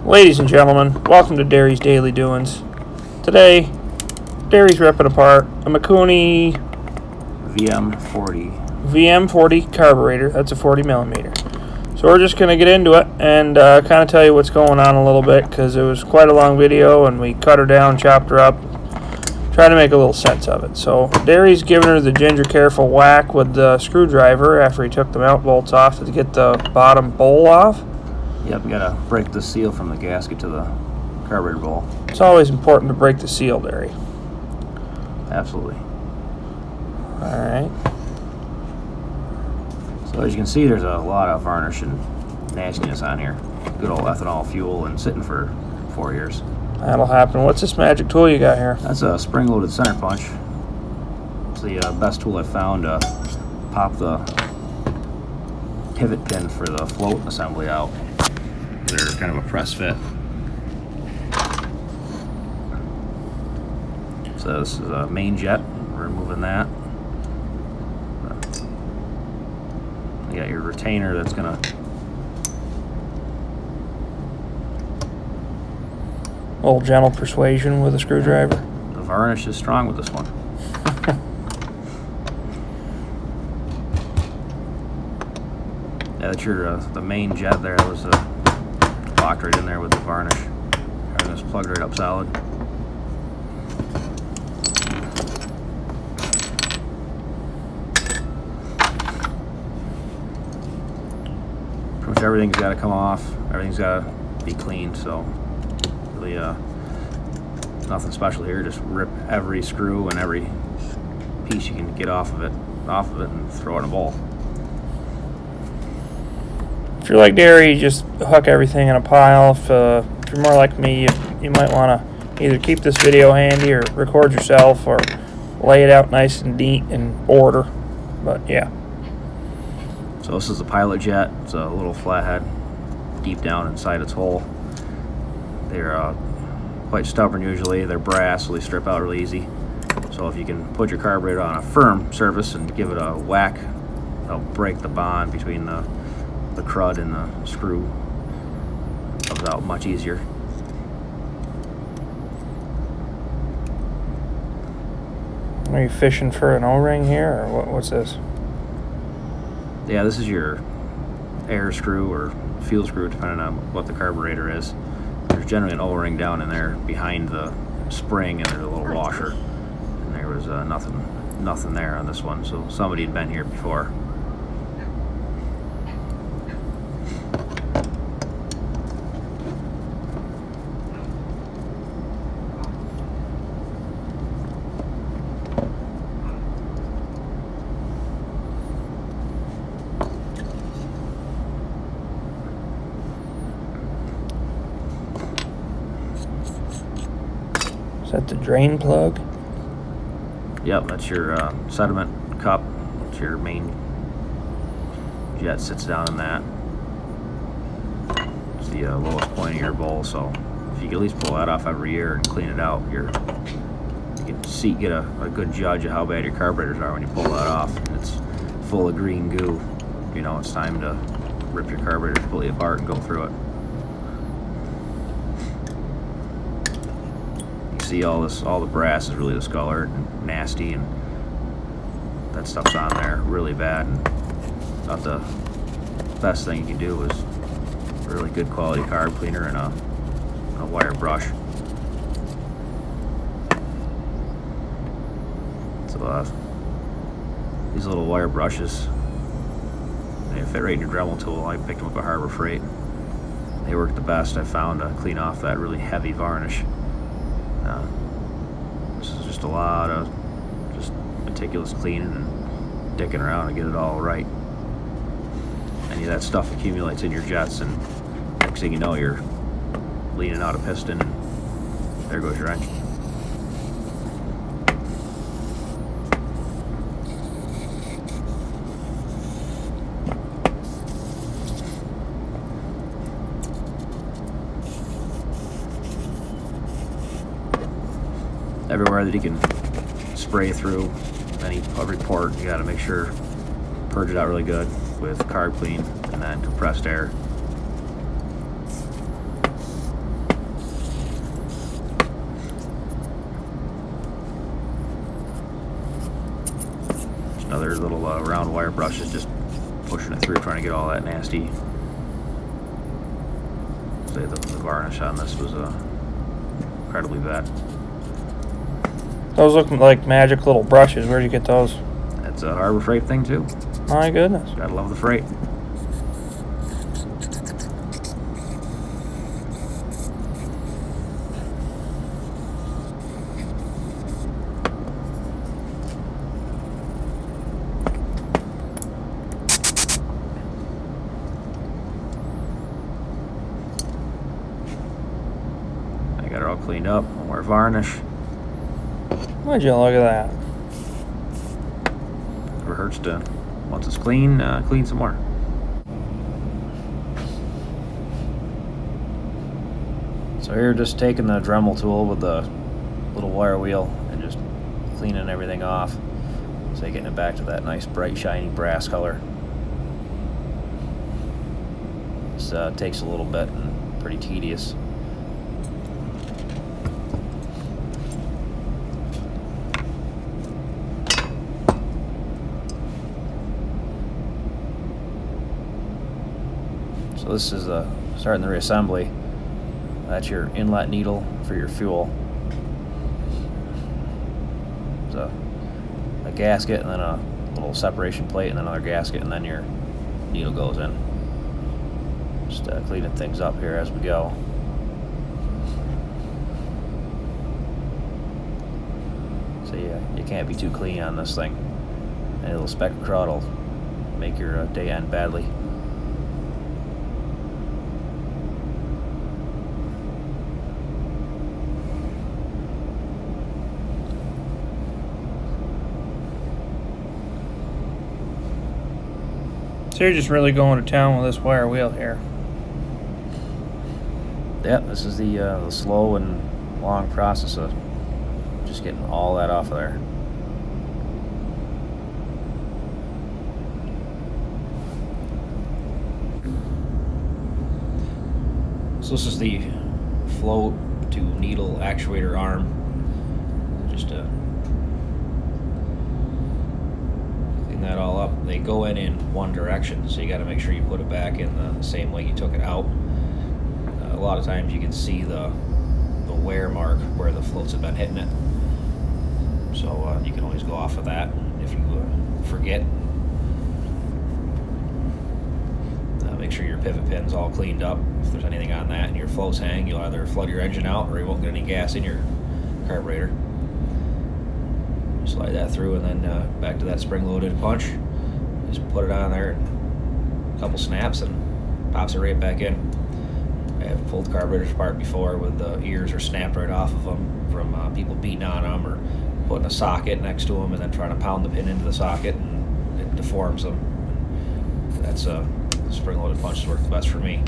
Ladies and gentlemen, welcome to Darry's Daily Doings. Today, Darry's ripping apart a Mikuni VM40 carburetor. That's a 40 millimeter. So we're just going to get into it and kind of tell you what's going on a little bit, because it was quite a long video and we cut her down, chopped her up, trying to make a little sense of it. So Darry's giving her the ginger careful whack with the screwdriver after he took the mount bolts off to get the bottom bowl off. Yep, you gotta break the seal from the gasket to the carburetor bowl. It's always important to break the seal, Darry. Absolutely. Alright. So as you can see, there's a lot of varnish and nastiness on here. Good old ethanol fuel and sitting for 4 years. That'll happen. What's this magic tool you got here? That's a spring-loaded center punch. It's the best tool I found to pop the pivot pin for the float assembly out. They're kind of a press fit. So this is a main jet. We're removing that. You got your retainer that's gonna Old gentle persuasion with a screwdriver. The varnish is strong with this one. Yeah, that's your the main jet there. That was locked right in there with the varnish. Everything's plugged right up solid. Pretty much everything's got to come off. Everything's got to be cleaned. So really, nothing special here. Just rip every screw and every piece you can get off of it, and throw it in a bowl. If you're like Darry, just hook everything in a pile. If you're more like me, you might want to either keep this video handy or record yourself or lay it out nice and neat in order. But yeah. So this is the pilot jet. It's a little flathead deep down inside its hole. They're quite stubborn usually. They're brass, so they strip out really easy. So if you can put your carburetor on a firm surface and give it a whack, they'll break the bond between the crud and the screw. Comes out much easier. Are you fishing for an O-ring here, or what's this? Yeah, this is your air screw or fuel screw, depending on what the carburetor is. There's generally an O-ring down in there behind the spring, and there's a little washer. And there was nothing there on this one, so somebody had been here before. Is that the drain plug? Yep, that's your sediment cup. It's your main jet sits down in that. It's the lowest point of your bowl, so if you can at least pull that off every year and clean it out, you can get a good judge of how bad your carburetors are when you pull that off. And it's full of green goo. You know it's time to rip your carburetor completely apart and go through it. See all the brass is really discolored and nasty, and that stuff's on there really bad. And about the best thing you can do is a really good quality carb cleaner and a wire brush. So these little wire brushes, they fit right in your Dremel tool. I picked them up at Harbor Freight. They work the best I found to clean off that really heavy varnish. This is just a lot of just meticulous cleaning and dicking around to get it all right. Any of that stuff accumulates in your jets, and next thing you know, you're leaning out a piston, and there goes your engine. Everywhere that you can spray through every port, you got to make sure purge it out really good with carb clean and then compressed air. Another little round wire brush is just pushing it through, trying to get all that nasty. Say the varnish on this was incredibly bad. Those look like magic little brushes. Where'd you get those? That's a Harbor Freight thing too. My goodness. Gotta love the freight. I got it all cleaned up. No more varnish. Would you look at that? Never hurts to, once it's clean, clean some more. So here, just taking the Dremel tool with the little wire wheel and just cleaning everything off. So getting it back to that nice, bright, shiny brass color. This takes a little bit and pretty tedious. So this is starting the reassembly. That's your inlet needle for your fuel. So a gasket and then a little separation plate and then another gasket and then your needle goes in. Just cleaning things up here as we go. So you can't be too clean on this thing. Any little speck of crud will make your day end badly. So you're just really going to town with this wire wheel here. Yeah, this is the slow and long process of just getting all that off of there. So this is the float to needle actuator arm. Just clean that all up. They go in one direction, so you got to make sure you put it back in the same way you took it out. A lot of times you can see the wear mark where the floats have been hitting it. So you can always go off of that if you forget. Make sure your pivot pin's all cleaned up. If there's anything on that and your floats hang, you'll either flood your engine out or you won't get any gas in your carburetor. Slide that through and then back to that spring-loaded punch. Just put it on there, a couple snaps, and pops it right back in. I have pulled carburetors apart before with the ears are snapped right off of them from people beating on them or putting a socket next to them and then trying to pound the pin into the socket, and it deforms them. That's the spring-loaded punches work the best for me.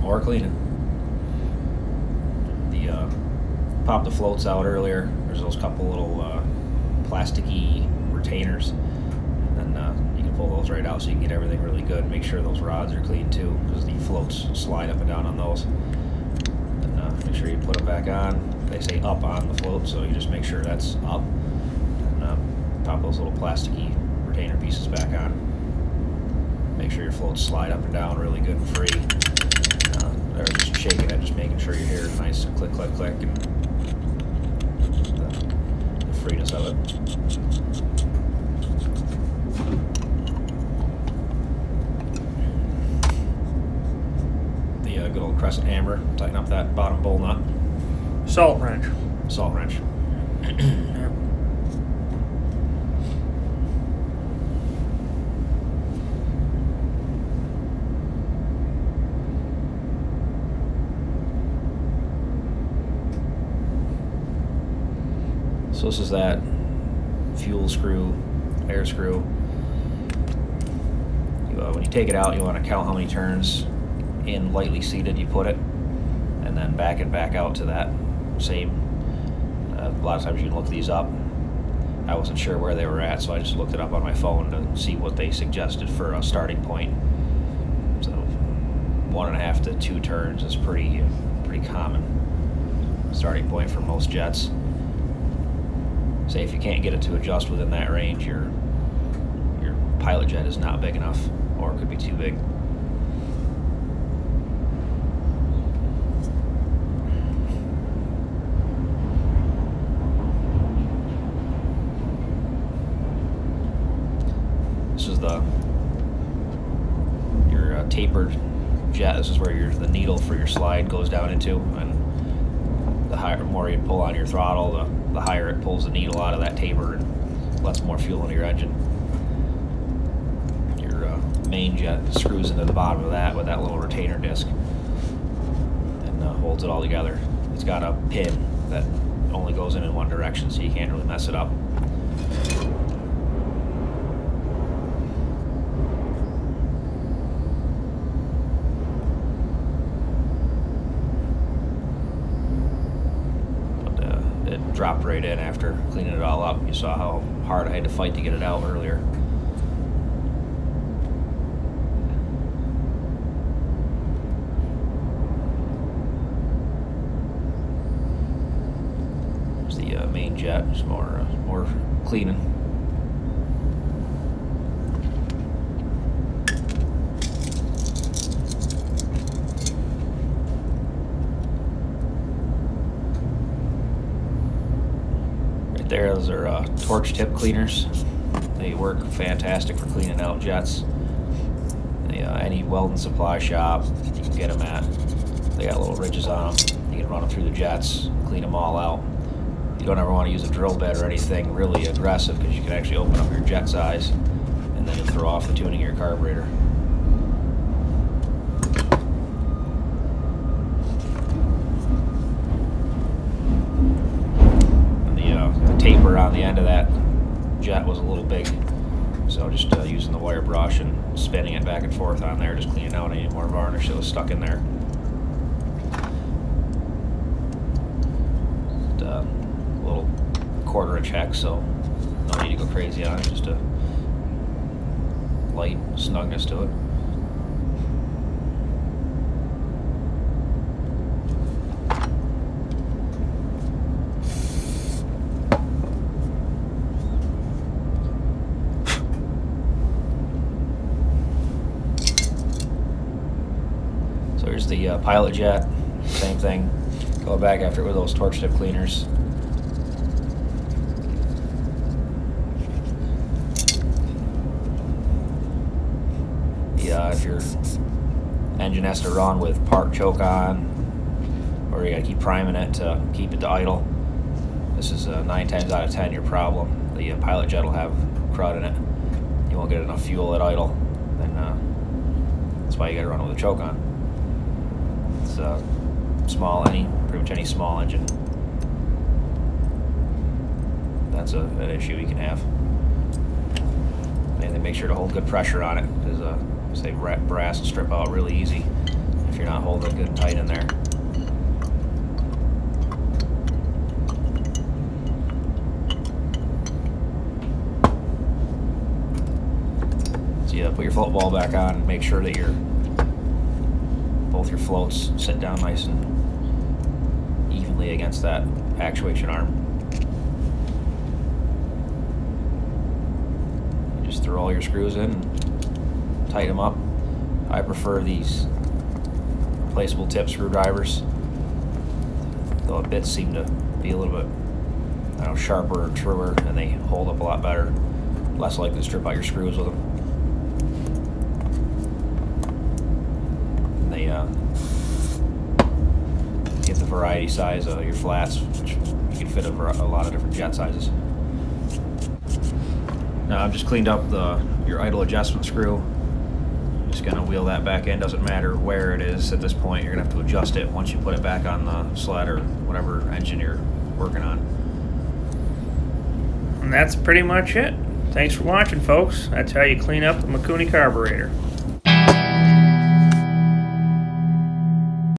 More cleaning. Popped the floats out earlier. There's those couple little plasticky retainers, and then you can pull those right out so you can get everything really good. Make sure those rods are clean too, because the floats slide up and down on those. And make sure you put them back on. They say up on the float, so you just make sure that's up. And pop those little plasticky retainer pieces back on. Make sure your floats slide up and down really good and free. They're just shaking it, just making sure you hear a nice click, click, click, and the freeness of it. The good old crescent hammer, tighten up that bottom bowl nut. Salt wrench. Salt wrench. So this is that fuel screw, air screw. When you take it out, you want to count how many turns in lightly seated you put it, and then back and back out to that same. A lot of times you can look these up. I wasn't sure where they were at, so I just looked it up on my phone to see what they suggested for a starting point. So 1.5 to 2 turns is pretty common starting point for most jets. say if you can't get it to adjust within that range, your pilot jet is not big enough, or it could be too big. This is your tapered jet. This is where the needle for your slide goes down into, and the more you pull on your throttle, the higher it pulls the needle out of that taper and lets more fuel into your engine. Your main jet screws into the bottom of that with that little retainer disc and holds it all together. It's got a pin that only goes in one direction, so you can't really mess it up. Dropped right in after cleaning it all up. You saw how hard I had to fight to get it out earlier. There's the main jet. There's more cleaning. Those are torch tip cleaners. They work fantastic for cleaning out jets. Any welding supply shop, you can get them at. They got little ridges on them. You can run them through the jets, clean them all out. You don't ever want to use a drill bit or anything really aggressive, because you can actually open up your jet size and then you'll throw off the tuning of your carburetor. Taper on the end of that jet was a little big, so just using the wire brush and spinning it back and forth on there, just cleaning out any more varnish that was stuck in there. A little 1/4 inch hex, so no need to go crazy on it, just a light snugness to it. So here's the pilot jet, same thing. Go back after it with those torch tip cleaners. If your engine has to run with part choke on, or you gotta keep priming it to keep it to idle, this is 9 times out of 10 your problem. The pilot jet will have crud in it. You won't get enough fuel at idle, and that's why you gotta run it with a choke on. It's pretty much any small engine. That's an issue you can have. And they make sure to hold good pressure on it, because say brass will strip out really easy if you're not holding it good and tight in there. So you put your float ball back on and make sure that both your floats sit down nice and evenly against that actuation arm. You just throw all your screws in and tighten them up. I prefer these replaceable tip screwdrivers, though the bits seem to be a little bit, sharper or truer, and they hold up a lot better. Less likely to strip out your screws with them. And they get the variety size of your flats, which you can fit over a lot of different jet sizes. Now I've just cleaned up your idle adjustment screw. Just gonna wheel that back in. Doesn't matter where it is at this point, you're gonna have to adjust it once you put it back on the sled or whatever engine you're working on. And that's pretty much it. Thanks for watching, folks. That's how you clean up a Mikuni carburetor.